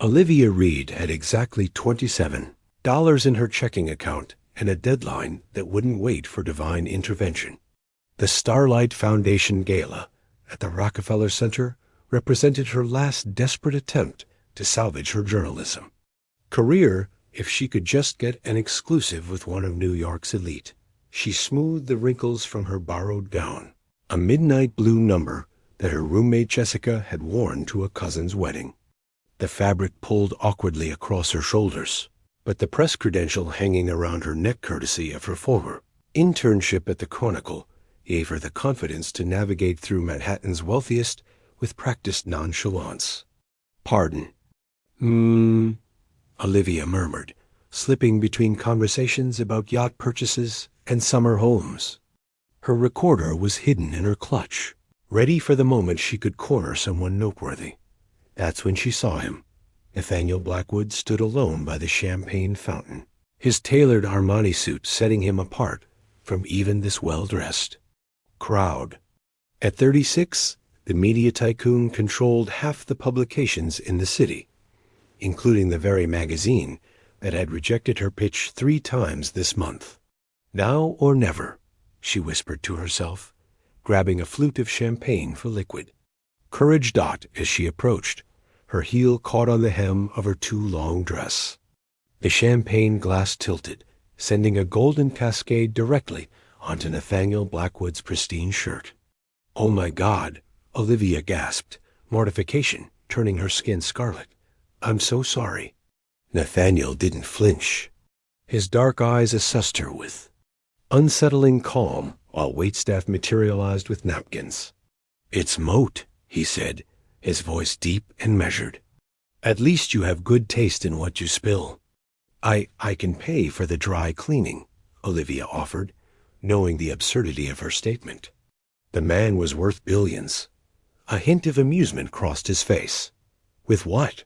Olivia Reed had exactly $27 in her checking account and a deadline that wouldn't wait for divine intervention. The Starlight Foundation Gala at the Rockefeller Center represented her last desperate attempt to salvage her journalism career if she could just get an exclusive with one of New York's elite. She smoothed the wrinkles from her borrowed gown, a midnight blue number that her roommate Jessica had worn to a cousin's wedding. The fabric pulled awkwardly across her shoulders, but the press credential hanging around her neck courtesy of her former internship at the Chronicle gave her the confidence to navigate through Manhattan's wealthiest with practiced nonchalance. "Pardon." Olivia murmured, slipping between conversations about yacht purchases and summer homes. Her recorder was hidden in her clutch, ready for the moment she could corner someone noteworthy. That's when she saw him. Nathaniel Blackwood stood alone by the champagne fountain, his tailored Armani suit setting him apart from even this well-dressed crowd. At 36, the media tycoon controlled half the publications in the city, including the very magazine that had rejected her pitch 3 times this month. Now or never, she whispered to herself, grabbing a flute of champagne for liquid. Courage dot as she approached. Her heel caught on the hem of her too long dress. The champagne glass tilted, sending a golden cascade directly onto Nathaniel Blackwood's pristine shirt. "Oh my God," Olivia gasped, mortification turning her skin scarlet. "I'm so sorry." Nathaniel didn't flinch. His dark eyes assessed her with unsettling calm while waitstaff materialized with napkins. "It's moat," he said, his voice deep and measured. "At least you have good taste in what you spill." I can pay for the dry cleaning," Olivia offered, knowing the absurdity of her statement. The man was worth billions. A hint of amusement crossed his face. "With what?"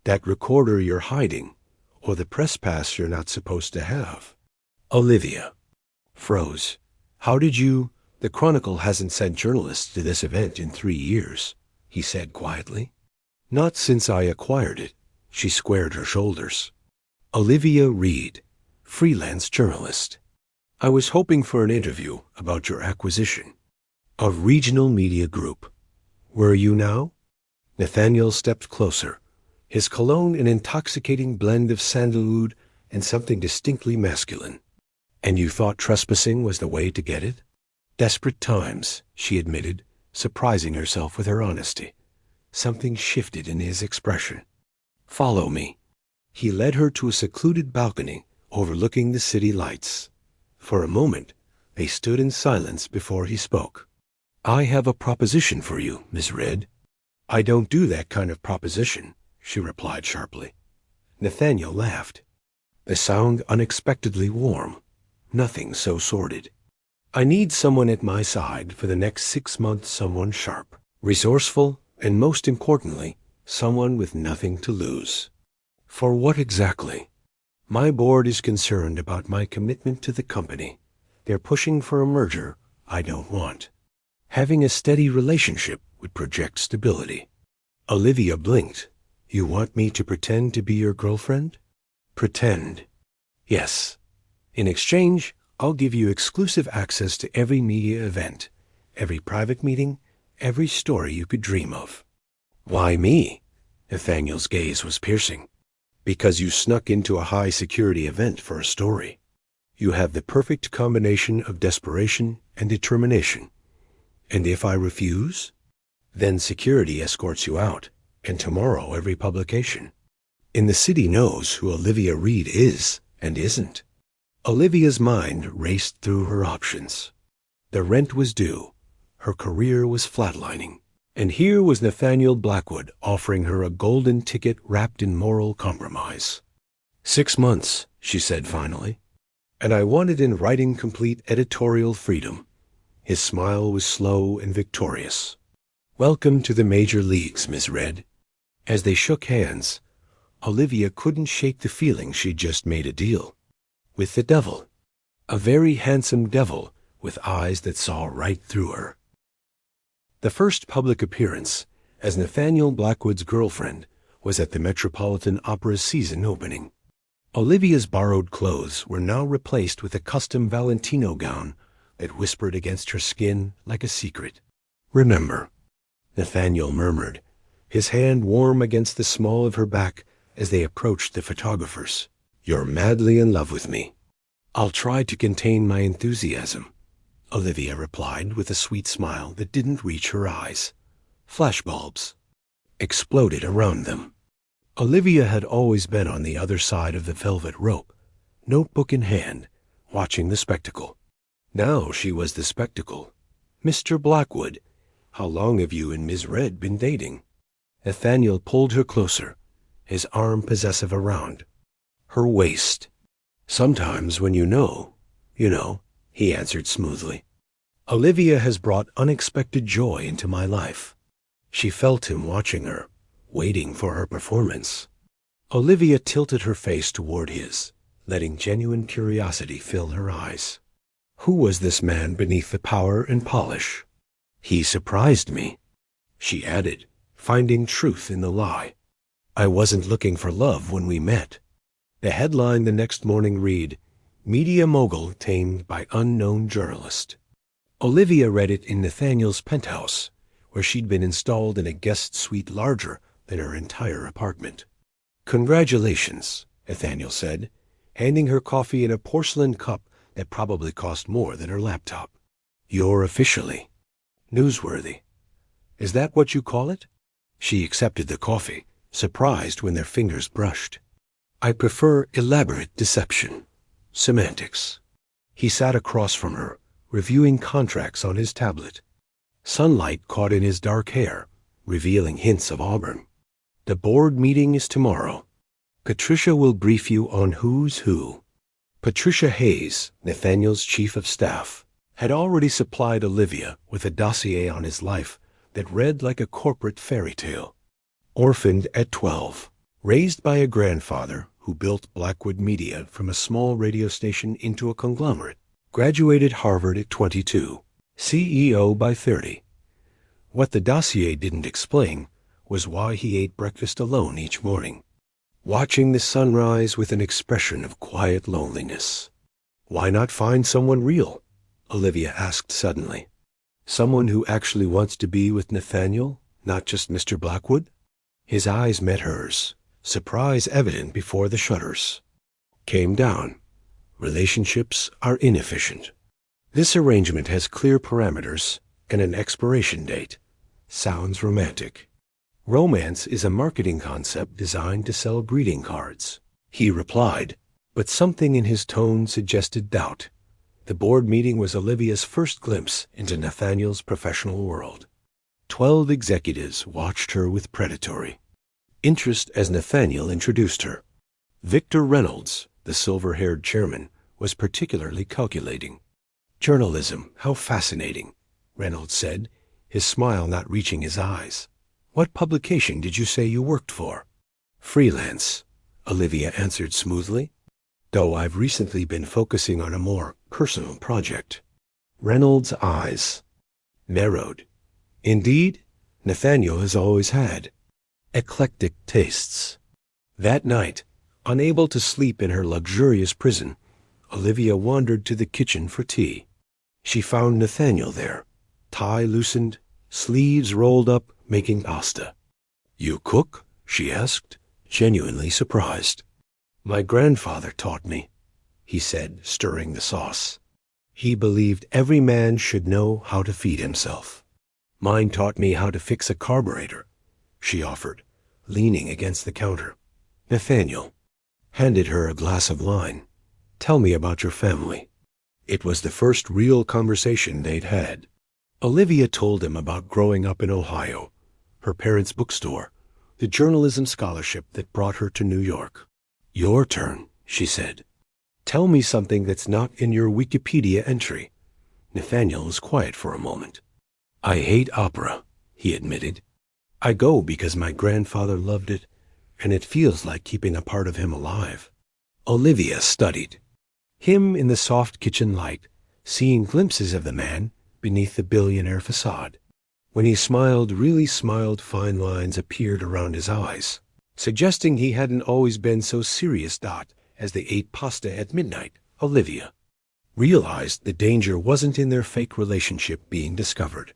"That recorder you're hiding, or the press pass you're not supposed to have." Olivia froze. "How did you—" "The Chronicle hasn't sent journalists to this event in 3 years," he said quietly. "Not since I acquired it." She squared her shoulders. "Olivia Reed, freelance journalist. I was hoping for an interview about your acquisition. A regional media group. Where are you now?" Nathaniel stepped closer, his cologne an intoxicating blend of sandalwood and something distinctly masculine. "And you thought trespassing was the way to get it?" "Desperate times," she admitted, surprising herself with her honesty. Something shifted in his expression. "Follow me." He led her to a secluded balcony overlooking the city lights. For a moment, they stood in silence before he spoke. "I have a proposition for you, Miss Reed." "I don't do that kind of proposition," she replied sharply. Nathaniel laughed, the sound unexpectedly warm. Nothing so sordid. "I need someone at my side for the next 6 months, someone sharp, resourceful, and most importantly, someone with nothing to lose." "For what exactly?" "My board is concerned about my commitment to the company. They're pushing for a merger I don't want. Having a steady relationship would project stability." Olivia blinked. "You want me to pretend to be your girlfriend?" "Pretend?" "Yes. In exchange, I'll give you exclusive access to every media event, every private meeting, every story you could dream of." "Why me?" Nathaniel's gaze was piercing. "Because you snuck into a high-security event for a story. You have the perfect combination of desperation and determination. And if I refuse? Then security escorts you out, and tomorrow every publication. And the city knows who Olivia Reed is and isn't." Olivia's mind raced through her options. The rent was due. Her career was flatlining. And here was Nathaniel Blackwood offering her a golden ticket wrapped in moral compromise. 6 months, she said finally. "And I wanted in writing complete editorial freedom." His smile was slow and victorious. "Welcome to the major leagues, Miss Reed." As they shook hands, Olivia couldn't shake the feeling she'd just made a deal. With the devil. A very handsome devil with eyes that saw right through her. The first public appearance as Nathaniel Blackwood's girlfriend was at the Metropolitan Opera's season opening. Olivia's borrowed clothes were now replaced with a custom Valentino gown that whispered against her skin like a secret. "Remember," Nathaniel murmured, his hand warm against the small of her back as they approached the photographers. "You're madly in love with me." "I'll try to contain my enthusiasm," Olivia replied with a sweet smile that didn't reach her eyes. Flashbulbs exploded around them. Olivia had always been on the other side of the velvet rope, notebook in hand, watching the spectacle. Now she was the spectacle. "Mr. Blackwood, how long have you and Miss Red been dating?" Nathaniel pulled her closer, his arm possessive around her waist. "Sometimes when you know, he answered smoothly. "Olivia has brought unexpected joy into my life." She felt him watching her, waiting for her performance. Olivia tilted her face toward his, letting genuine curiosity fill her eyes. Who was this man beneath the power and polish? "He surprised me," she added, finding truth in the lie. "I wasn't looking for love when we met." The headline the next morning read, "Media Mogul Tamed by Unknown Journalist." Olivia read it in Nathaniel's penthouse, where she'd been installed in a guest suite larger than her entire apartment. "Congratulations," Nathaniel said, handing her coffee in a porcelain cup that probably cost more than her laptop. "You're officially newsworthy. Is that what you call it?" She accepted the coffee, surprised when their fingers brushed. "I prefer elaborate deception. Semantics." He sat across from her, reviewing contracts on his tablet. Sunlight caught in his dark hair, revealing hints of auburn. "The board meeting is tomorrow. Patricia will brief you on who's who." Patricia Hayes, Nathaniel's chief of staff, had already supplied Olivia with a dossier on his life that read like a corporate fairy tale. Orphaned at 12, raised by a grandfather who built Blackwood Media from a small radio station into a conglomerate, graduated Harvard at 22, CEO by 30. What the dossier didn't explain was why he ate breakfast alone each morning, watching the sunrise with an expression of quiet loneliness. "Why not find someone real?" Olivia asked suddenly. "Someone who actually wants to be with Nathaniel, not just Mr. Blackwood?" His eyes met hers, surprise evident before the shutters. Came down. "Relationships are inefficient. This arrangement has clear parameters and an expiration date. Sounds romantic." "Romance is a marketing concept designed to sell greeting cards," he replied, but something in his tone suggested doubt. The board meeting was Olivia's first glimpse into Nathaniel's professional world. 12 executives watched her with predatory interest as Nathaniel introduced her. Victor Reynolds, the silver-haired chairman, was particularly calculating. "Journalism, how fascinating," Reynolds said, his smile not reaching his eyes. "What publication did you say you worked for?" "Freelance," Olivia answered smoothly, "though I've recently been focusing on a more personal project." Reynolds' eyes narrowed. Indeed, Nathaniel has always had eclectic tastes. That night, unable to sleep in her luxurious prison, Olivia wandered to the kitchen for tea. She found Nathaniel there, tie loosened, sleeves rolled up, making pasta. "You cook?" she asked, genuinely surprised. "My grandfather taught me," he said, stirring the sauce. "He believed every man should know how to feed himself." "Mine taught me how to fix a carburetor," she offered, leaning against the counter. Nathaniel handed her a glass of wine. "Tell me about your family." It was the first real conversation they'd had. Olivia told him about growing up in Ohio, her parents' bookstore, the journalism scholarship that brought her to New York. "Your turn," she said. "Tell me something that's not in your Wikipedia entry." Nathaniel was quiet for a moment. "I hate opera," he admitted. "I go because my grandfather loved it, and it feels like keeping a part of him alive." Olivia studied him in the soft kitchen light, seeing glimpses of the man beneath the billionaire facade. When he smiled, really smiled, fine lines appeared around his eyes. suggesting he hadn't always been so serious. As they ate pasta at midnight, Olivia realized the danger wasn't in their fake relationship being discovered.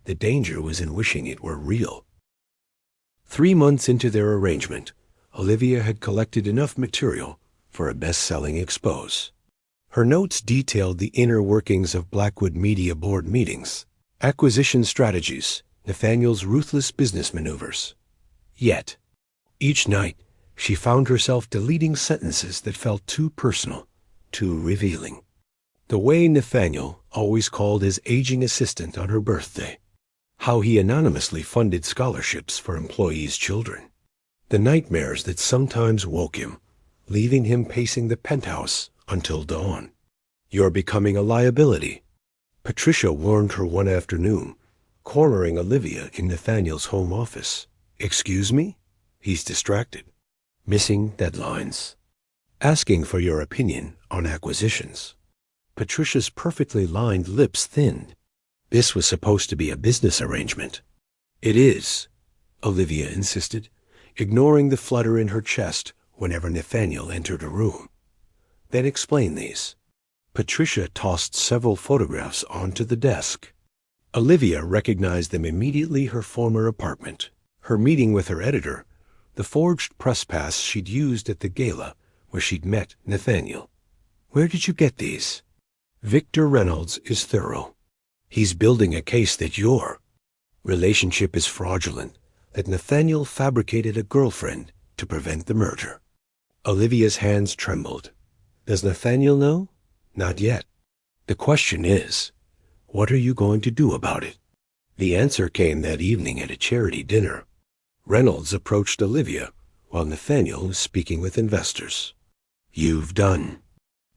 The danger was in wishing it were real. 3 months into their arrangement, Olivia had collected enough material for a best-selling expose. Her notes detailed the inner workings of Blackwood Media Board meetings, acquisition strategies, Nathaniel's ruthless business maneuvers. Yet, each night, she found herself deleting sentences that felt too personal, too revealing. The way Nathaniel always called his aging assistant on her birthday. How he anonymously funded scholarships for employees' children. The nightmares that sometimes woke him, leaving him pacing the penthouse until dawn. "You're becoming a liability," Patricia warned her one afternoon, cornering Olivia in Nathaniel's home office. "Excuse me?" He's distracted. Missing deadlines. Asking for your opinion on acquisitions. Patricia's perfectly lined lips thinned. This was supposed to be a business arrangement. "It is," Olivia insisted, ignoring the flutter in her chest whenever Nathaniel entered a room. "Then explain these." Patricia tossed several photographs onto the desk. Olivia recognized them immediately. Her former apartment, her meeting with her editor, the forged press pass she'd used at the gala where she'd met Nathaniel. "Where did you get these?" "Victor Reynolds is thorough. He's building a case that your relationship is fraudulent, that Nathaniel fabricated a girlfriend to prevent the murder." Olivia's hands trembled. "Does Nathaniel know?" "Not yet. The question is, what are you going to do about it?" The answer came that evening at a charity dinner. Reynolds approached Olivia while Nathaniel was speaking with investors. "You've done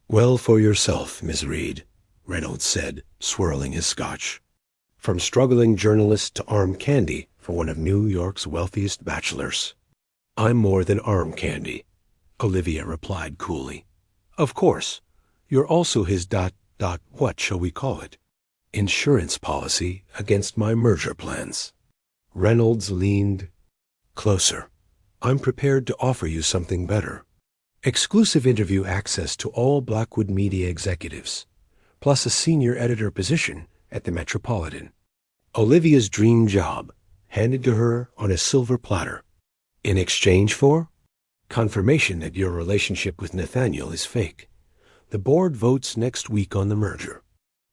well for yourself, Miss Reed," Reynolds said, swirling his scotch. "From struggling journalist to arm candy for one of New York's wealthiest bachelors." "I'm more than arm candy," Olivia replied coolly. "Of course, you're also his what shall we call it? Insurance policy against my merger plans." Reynolds leaned closer. "I'm prepared to offer you something better. Exclusive interview access to all Blackwood Media executives, plus a senior editor position at the Metropolitan. Olivia's dream job, handed to her on a silver platter. In exchange for confirmation that your relationship with Nathaniel is fake. The board votes next week on the merger.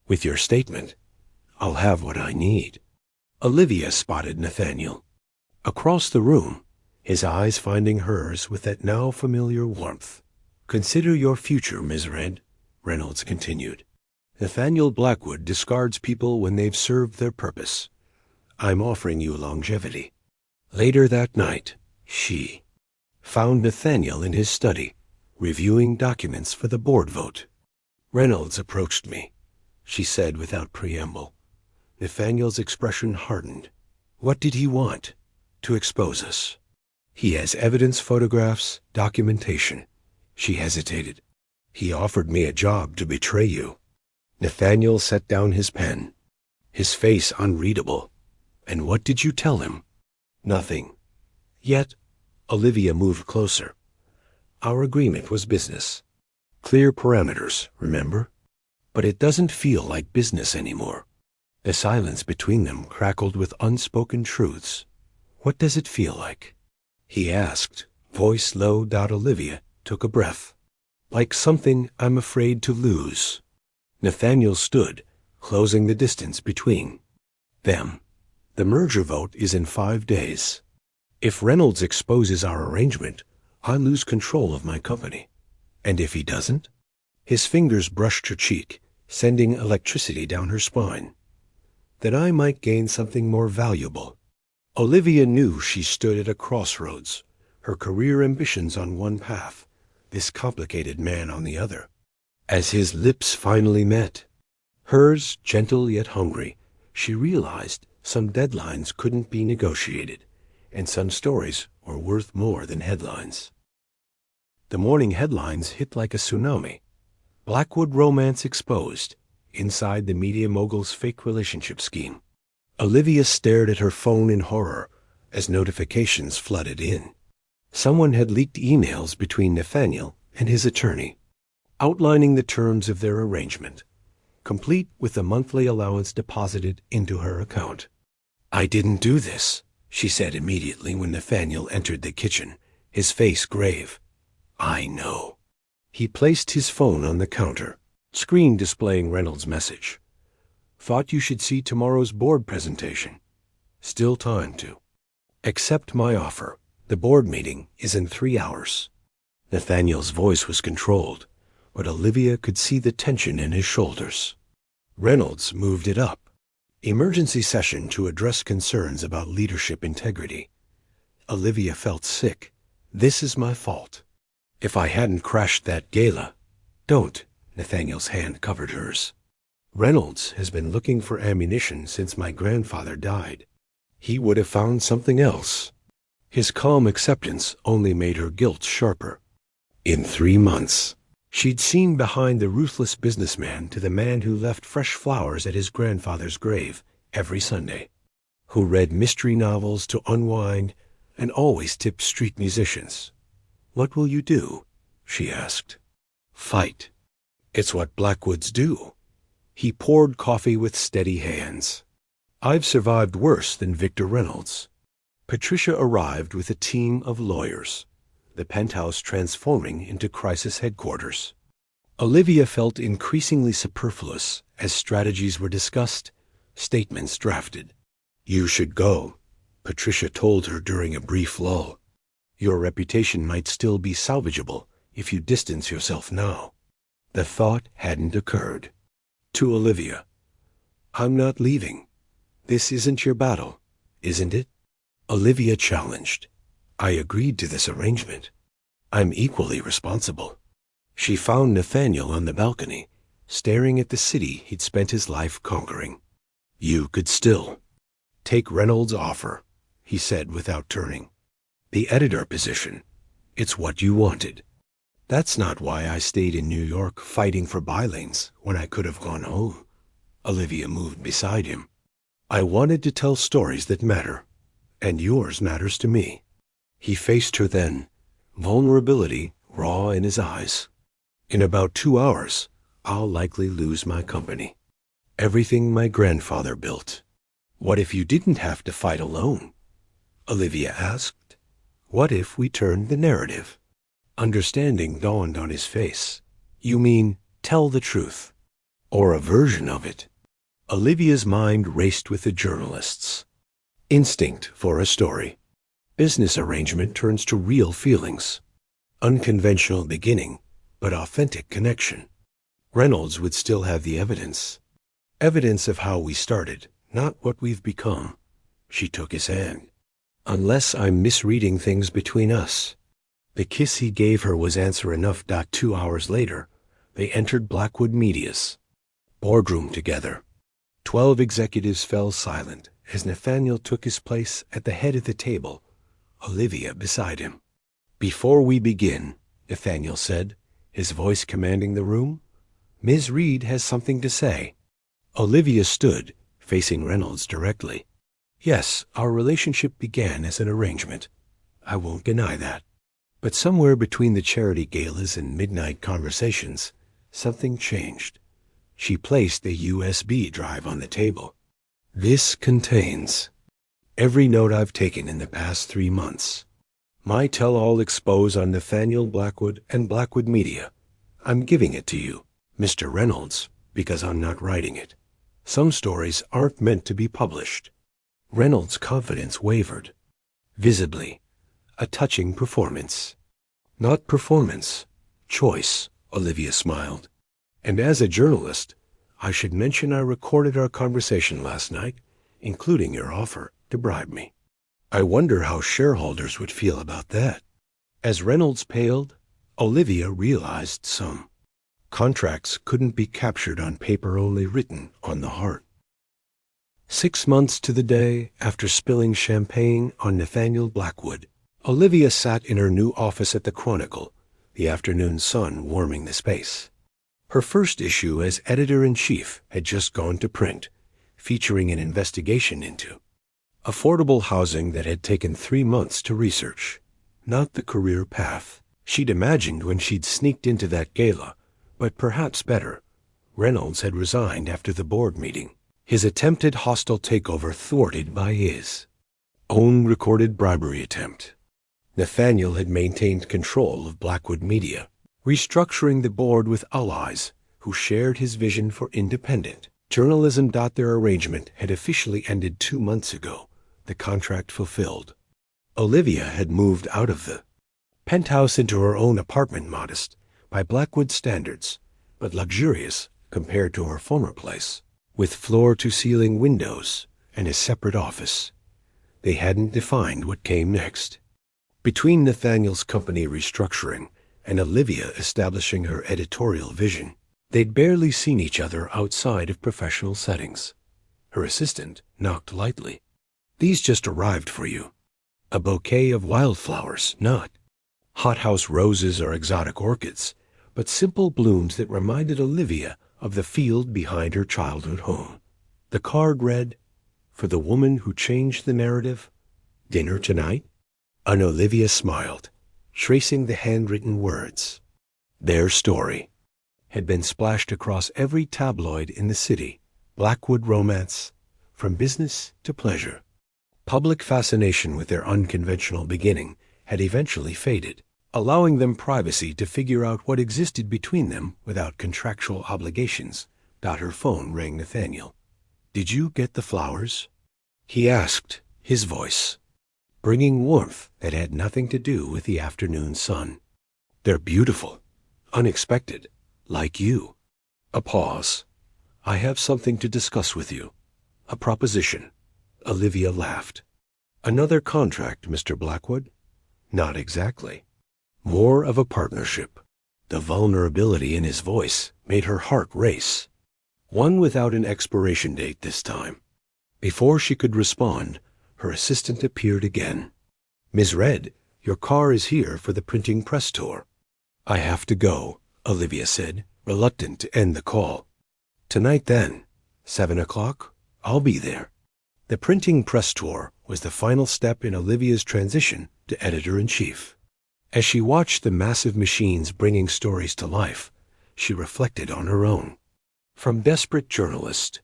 With your statement, I'll have what I need." Olivia spotted Nathaniel. Across the room, his eyes finding hers with that now familiar warmth. "Consider your future, Ms. Red," Reynolds continued. "Nathaniel Blackwood discards people when they've served their purpose. I'm offering you longevity." Later that night, she found Nathaniel in his study, reviewing documents for the board vote. "Reynolds approached me," she said without preamble. Nathaniel's expression hardened. "What did he want?" "To expose us. He has evidence, photographs, documentation." She hesitated. "He offered me a job to betray you." Nathaniel set down his pen, his face unreadable. "And what did you tell him?" "Nothing." Yet, Olivia moved closer. "Our agreement was business. Clear parameters, remember? But it doesn't feel like business anymore." The silence between them crackled with unspoken truths. "What does it feel like?" he asked, voice low. Olivia took a breath. "Like something I'm afraid to lose." Nathaniel stood, closing the distance between them. "The merger vote is in 5 days. If Reynolds exposes our arrangement, I lose control of my company. And if he doesn't?" His fingers brushed her cheek, sending electricity down her spine. "Then I might gain something more valuable." Olivia knew she stood at a crossroads, her career ambitions on one path, this complicated man on the other. As his lips finally met, hers gentle yet hungry, she realized some deadlines couldn't be negotiated, and some stories were worth more than headlines. The morning headlines hit like a tsunami. Blackwood romance exposed, inside the media mogul's fake relationship scheme. Olivia stared at her phone in horror as notifications flooded in. Someone had leaked emails between Nathaniel and his attorney, outlining the terms of their arrangement, complete with the monthly allowance deposited into her account. "I didn't do this," she said immediately when Nathaniel entered the kitchen, his face grave. "I know." He placed his phone on the counter, screen displaying Reynolds' message. "Thought you should see tomorrow's board presentation. Still time to. Accept my offer. The board meeting is in 3 hours." Nathaniel's voice was controlled, but Olivia could see the tension in his shoulders. Reynolds moved it up. Emergency session to address concerns about leadership integrity. Olivia felt sick. "This is my fault. If I hadn't crashed that gala." "Don't." Nathaniel's hand covered hers. "Reynolds has been looking for ammunition since my grandfather died. He would have found something else." His calm acceptance only made her guilt sharper. In 3 months, she'd seen behind the ruthless businessman to the man who left fresh flowers at his grandfather's grave every Sunday, who read mystery novels to unwind and always tipped street musicians. "What will you do?" she asked. "Fight. It's what Blackwoods do." He poured coffee with steady hands. "I've survived worse than Victor Reynolds." Patricia arrived with a team of lawyers, the penthouse transforming into crisis headquarters. Olivia felt increasingly superfluous as strategies were discussed, statements drafted. "You should go," Patricia told her during a brief lull. "Your reputation might still be salvageable if you distance yourself now." The thought hadn't occurred. To Olivia, "I'm not leaving. This isn't your battle, isn't it?" Olivia challenged. "I agreed to this arrangement. I'm equally responsible." She found Nathaniel on the balcony, staring at the city he'd spent his life conquering. "You could still take Reynolds' offer," he said without turning. "The editor position. It's what you wanted." "That's not why I stayed in New York fighting for bylanes when I could have gone home." Olivia moved beside him. "I wanted to tell stories that matter, and yours matters to me." He faced her then, vulnerability raw in his eyes. "In about 2 hours, I'll likely lose my company. Everything my grandfather built." "What if you didn't have to fight alone?" Olivia asked. "What if we turned the narrative?" Understanding dawned on his face. "You mean tell the truth, or a version of it?" Olivia's mind raced with the journalists. Instinct for a story. Business arrangement turns to real feelings. Unconventional beginning, but authentic connection. Reynolds would still have the evidence. Evidence of how we started, not what we've become. She took his hand. "Unless I'm misreading things between us." The kiss he gave her was answer enough. 2 hours later, they entered Blackwood Media's boardroom together. 12 executives fell silent as Nathaniel took his place at the head of the table, Olivia beside him. "Before we begin," Nathaniel said, his voice commanding the room, "Ms. Reed has something to say." Olivia stood, facing Reynolds directly. "Yes, our relationship began as an arrangement. I won't deny that. But somewhere between the charity galas and midnight conversations, something changed." She placed a USB drive on the table. "This contains every note I've taken in the past 3 months. My tell-all expose on Nathaniel Blackwood and Blackwood Media. I'm giving it to you, Mr. Reynolds, because I'm not writing it. Some stories aren't meant to be published." Reynolds' confidence wavered. Visibly, a touching performance. "Not performance, choice," Olivia smiled. "And as a journalist, I should mention I recorded our conversation last night, including your offer to bribe me. I wonder how shareholders would feel about that." As Reynolds paled, Olivia realized some contracts couldn't be captured on paper, only written on the heart. 6 months to the day after spilling champagne on Nathaniel Blackwood, Olivia sat in her new office at the Chronicle, the afternoon sun warming the space. Her first issue as editor-in-chief had just gone to print, featuring an investigation into affordable housing that had taken 3 months to research. not the career path she'd imagined when she'd sneaked into that gala. But perhaps better, Reynolds had resigned after the board meeting, his attempted hostile takeover thwarted by his own recorded bribery attempt. Nathaniel had maintained control of Blackwood Media, restructuring the board with allies who shared his vision for independent journalism. Their arrangement had officially ended 2 months ago, the contract fulfilled. Olivia had moved out of the penthouse into her own apartment, modest by Blackwood standards, but luxurious compared to her former place, with floor-to-ceiling windows and a separate office. They hadn't defined what came next. Between Nathaniel's company restructuring and Olivia establishing her editorial vision, they'd barely seen each other outside of professional settings. Her assistant knocked lightly. "These just arrived for you." A bouquet of wildflowers, not hothouse roses or exotic orchids, but simple blooms that reminded Olivia of the field behind her childhood home. The card read, "For the woman who changed the narrative, dinner tonight?" And Olivia smiled, tracing the handwritten words. Their story had been splashed across every tabloid in the city. Blackwood romance, from business to pleasure. Public fascination with their unconventional beginning had eventually faded, allowing them privacy to figure out what existed between them without contractual obligations. Her phone rang. "Nathaniel, did you get the flowers?" he asked, his voice bringing warmth that had nothing to do with the afternoon sun. "They're beautiful, unexpected, like you." A pause. "I have something to discuss with you. A proposition." Olivia laughed. "Another contract, Mr. Blackwood?" "Not exactly. More of a partnership." The vulnerability in his voice made her heart race. One without an expiration date this time. Before she could respond, her assistant appeared again. "Ms. Red, your car is here for the printing press tour." "I have to go," Olivia said, reluctant to end the call. "Tonight then, 7 o'clock, I'll be there." The printing press tour was the final step in Olivia's transition to editor-in-chief. As she watched the massive machines bringing stories to life, she reflected on her own. From desperate journalist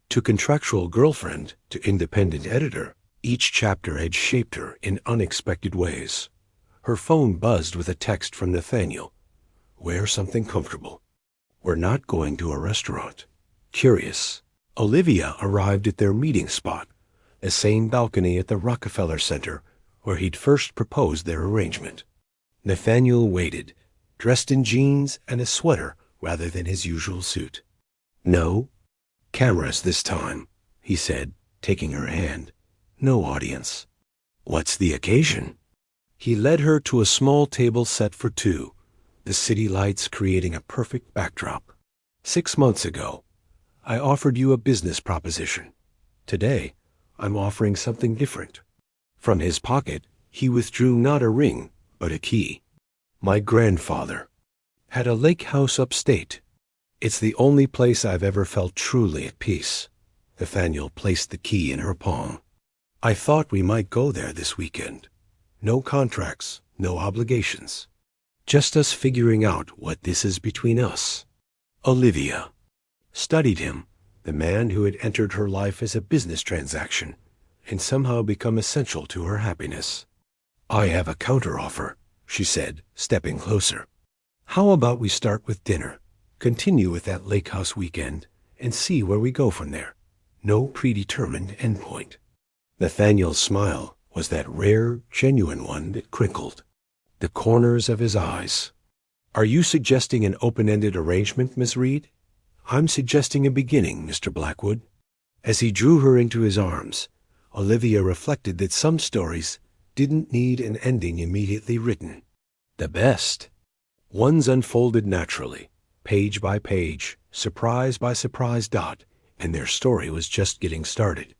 to contractual girlfriend to independent editor, each chapter had shaped her in unexpected ways. Her phone buzzed with a text from Nathaniel. "Wear something comfortable. We're not going to a restaurant." Curious, Olivia arrived at their meeting spot, the same balcony at the Rockefeller Center where he'd first proposed their arrangement. Nathaniel waited, dressed in jeans and a sweater rather than his usual suit. "No cameras this time," he said, taking her hand. "No audience." "What's the occasion?" He led her to a small table set for two, the city lights creating a perfect backdrop. "6 months ago, I offered you a business proposition. Today, I'm offering something different." From his pocket, he withdrew not a ring, but a key. "My grandfather had a lake house upstate. It's the only place I've ever felt truly at peace." Nathaniel placed the key in her palm. "I thought we might go there this weekend. No contracts, no obligations. Just us figuring out what this is between us." Olivia studied him, the man who had entered her life as a business transaction and somehow become essential to her happiness. "I have a counteroffer," she said, stepping closer. "How about we start with dinner, continue with that lake house weekend, and see where we go from there? No predetermined endpoint." Nathaniel's smile was that rare, genuine one that crinkled the corners of his eyes. "Are you suggesting an open-ended arrangement, Miss Reed?" "I'm suggesting a beginning, Mr. Blackwood." As he drew her into his arms, Olivia reflected that some stories didn't need an ending immediately written. The best ones unfolded naturally, page by page, surprise by surprise. And their story was just getting started.